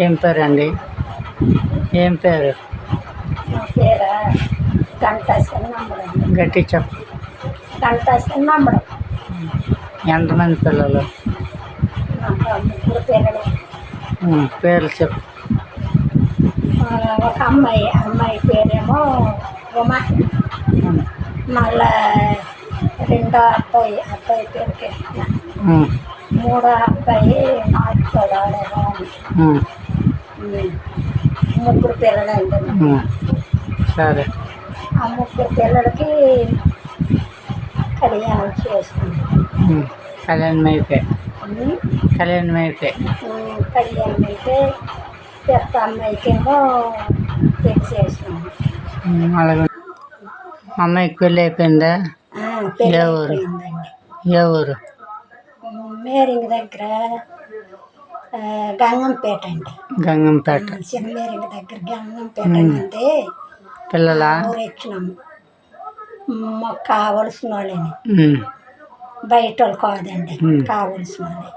ఏం పేరండి? ఏం పేరు? నా పేరా గంట చిన్నమ్మడం. గట్టి చెప్పు. గంట చిన్నమ్మడం. ఎంతమంది పిల్లలు? నాకు ముగ్గురు పిల్లలు. పేర్లు చెప్పు. ఒక అమ్మాయి పేరేమో ఉమా. మళ్ళా రెండో అబ్బాయి పేరు కృష్ణ. మూడో అబ్బాయి నాటుకోడు. ముగ్గురు పిల్లలండి. సరే. ఆ ముగ్గురు పిల్లలకి కళ్యాణం చేస్తున్నాం. కళ్యాణం అయితే కళ్యాణం అయితే పెద్ద అమ్మాయికేమో పెళ్లి చేసినాము. అలాగే. అమ్మాయికి పెళ్ళి అయిపోయిందా? ఏ ఊరు? ఏ ఊరు? మేరింగ్ దగ్గర గంగంపేట అండి. గంగంపేట. చిన్న మేరింగ్ దగ్గర గంగంపేట ఉంది. పిల్లల ఊరు ఇచ్చినాము. మాకు కావలసిన వాళ్ళని, బయట వాళ్ళు కాదండి, కావలసిన వాళ్ళే.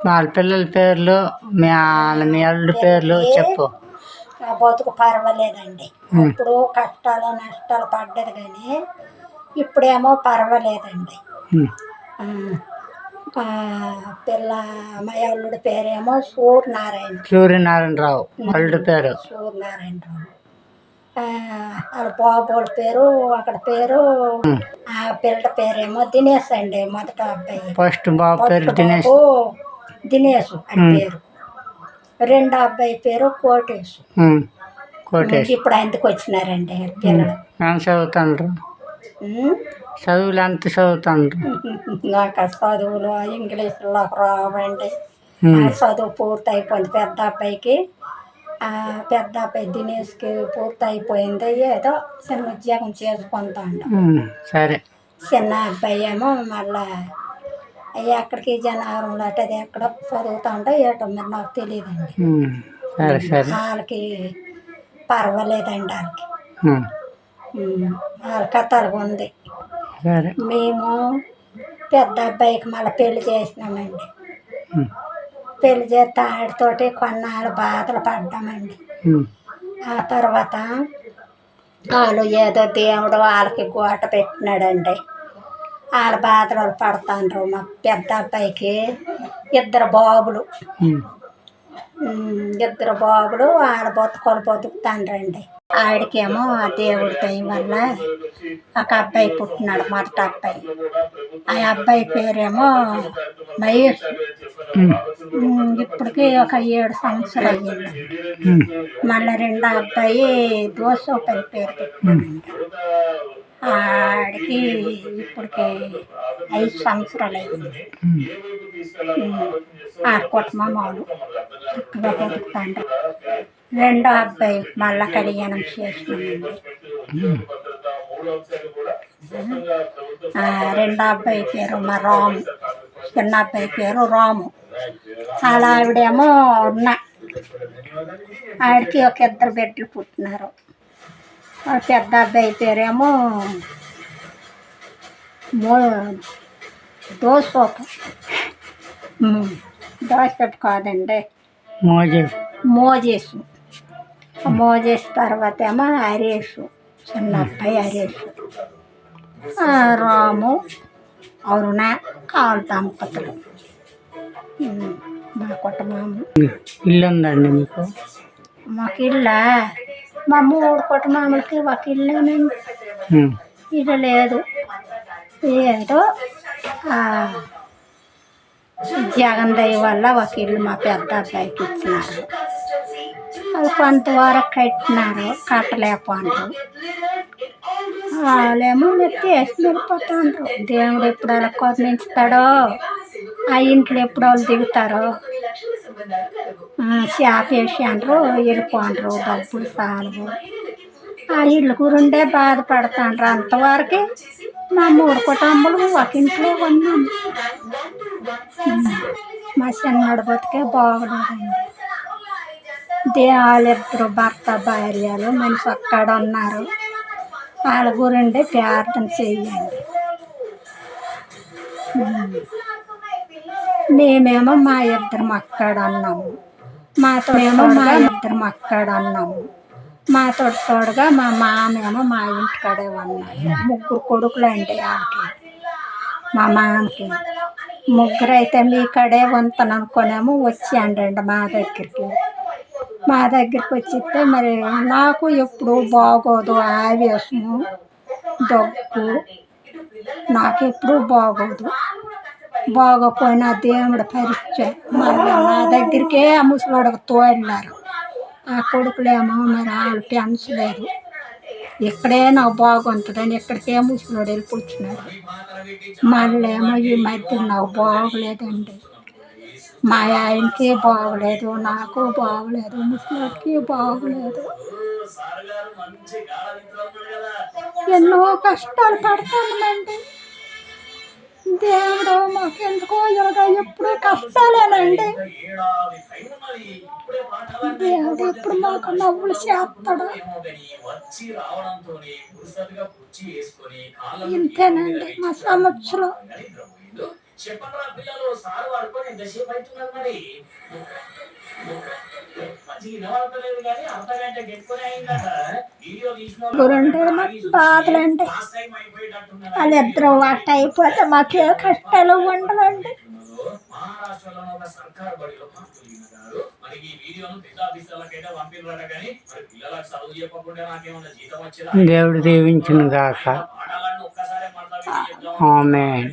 వాళ్ళ పిల్లల పేర్లు, మీ అల్లుడి పేర్లు చెప్పు. బతుకు పర్వాలేదండి. ఇప్పుడు కష్టాలు నష్టాలు పడ్డది కానీ ఇప్పుడేమో పర్వాలేదండి. మా అల్లుడి పేరేమో సూర్యనారాయణరావు. అల్లుడి పేరు సూర్యనారాయణరావు. వాళ్ళ బాబోళ్ళ పేరు అక్కడ పేరు. ఆ పిల్లల పేరేమో దినేష్ అండి. మొదట అబ్బాయి ఫస్ట్ బాబు పేరు దినేష్. దినేష్ అని పేరు. రెండో అబ్బాయి పేరు కోటేష్. ఇప్పుడు ఎందుకు వచ్చినారండి పిల్లలు. చదువుతాండ్రు. చదువులు ఎంత చదువుతాండ్రు? నాకు చదువులు ఇంగ్లీష్లో రావండి. చదువు పూర్తి అయిపోయింది పెద్ద అబ్బాయికి. పెద్ద అబ్బాయి దినేష్కి పూర్తి అయిపోయింది. ఏదో చిన్న ఉద్యోగం చేసుకుంటాడు. సరే. చిన్న అబ్బాయి ఏమో మళ్ళా ఎక్కడికి జనవరంలో అది ఎక్కడో చదువుతాండో ఏటో మరి నాకు తెలియదండి. వాళ్ళకి పర్వాలేదండి. వాళ్ళ కథలుగా ఉంది. మేము పెద్ద అబ్బాయికి మళ్ళీ పెళ్లి చేసినామండి. పెళ్లి చేస్తే ఆడితోటి కొన్నాళ్ళు బాధలు పడ్డామండి. ఆ తర్వాత వాళ్ళు ఏదో దేవుడు వాళ్ళకి గోట పెట్టినాడండి. వాళ్ళ బాధలు పడుతుండ్రు. మా పెద్ద అబ్బాయికి ఇద్దరు బాబులు వాళ్ళ బతుకుతాండ్రండి. ఆడికేమో ఆ దేవుడి దయ వల్ల ఒక అబ్బాయి పుట్టినాడు, మొదటి అబ్బాయి. ఆ అబ్బాయి పేరేమో మహేష్. ఇప్పటికి ఒక 7 సంవత్సరాలు అయ్యింది. మళ్ళీ రెండో అబ్బాయి దోసోపల్లి పేరు పెట్టినామండి. ఆడికి ఇప్పటికి 5 సంవత్సరాలు అయ్యింది. ఆ కుటుంబం వాళ్ళు చక్కగా బతుకుతాండ్రు. రెండో అబ్బాయి మళ్ళా కళ్యాణం చేసినామండి. రెండో అబ్బాయి పేరు రాము. చిన్న అబ్బాయి పేరు రాము. అలా ఆవిడేమో ఆడికి ఒక 2 బిడ్డలు పుట్టినారు. పెద్ద అబ్బాయి పేరేమో దోసోపు కాదండి, మోజేసు తర్వాత ఏమో హరీష్. చిన్న అబ్బాయి హరీష్. రాము అరుణ కాలు దంపతులు. మా కుటుంబం. ఇల్లు ఉందండి మీకు? మాకు ఇల్లా? మా 3 కుటుంబాలకి ఒక ఇల్లేనండి. ఇల్లు లేదు. ఏదో జగన్ దయ వల్ల ఒక ఇల్లు మా పెద్ద అబ్బాయికి ఇచ్చినారు. అది కొంతవరకు కట్టినారు, కట్టలేకపోండ్రు. వాళ్ళేమో వేసి వెళ్ళిపోతాండ్రు. దేవుడు ఎప్పుడు వాళ్ళ కరుణిస్తాడో, ఆ ఇంట్లో ఎప్పుడు వాళ్ళు దిగుతారో. చేప వేసాండ్రు, వెళ్ళిపోండ్రు. డబ్బులు సాలవు. ఆ ఇల్లు గురుండే బాధపడతాండ్రు. అంతవరకు మా 3 కుటుంబాలు ఒక ఇంట్లో ఉన్నాము. మా చిన్నోడు బతికే బాగులేదండి. వాళ్ళిద్దరు భర్త భార్యలు మనిషి అక్కడ ఉన్నారు. వాళ్ళ గురుండే ప్రార్థన చెయ్యండి. మేమేమో మా ఇద్దరు మక్కాడు అన్నాము మా ఇద్దరు మక్కాడు అన్నాము మాతో తోడుగా మా మామేమో మా ఇంటికాడే ఉన్నాడు. ముగ్గురు కొడుకులు అండి వాళ్ళకి, మా మామకి ముగ్గురు. అయితే మీ కడే వంతను అనుకునేమో వచ్చాండి మా దగ్గరికి వచ్చితే మరి నాకు ఎప్పుడు బాగోదు, ఆవేశము దగ్గు నాకు ఎప్పుడు బాగోదు. బాగోపోయినా దేవుడు పరీక్ష మళ్ళీ నా దగ్గరికే ఆ ముసలోడికి తోలినారు. ఆ కొడుకులేమో మరి వాళ్ళు పెంచలేదు, ఇక్కడే నాకు బాగుంటుందని ఇక్కడికే ముసలోడు వెళ్ళిపోతున్నారు. మళ్ళీ ఏమో ఈ మధ్య నాకు బాగోలేదండి, మా ఆయనకి బాగోలేదు, నాకు బాగోలేదు, ముసలోడికి బాగోలేదు. ఎన్నో కష్టాలు పడతానండి. దేవుడు మాకెందుకో ఇలాగ ఎప్పుడు కష్టాలేనండి. దేవుడు ఎప్పుడు మాకు నవ్వులు చేస్తాడు. ఇంతేనండి మా సమస్యలు. బాధలండి వాళ్ళిద్దరూ వాటి అయిపోతే మాకే కష్టాలు ఉండవండి. దేవుడు దీవించును గాక. ఆమేన్.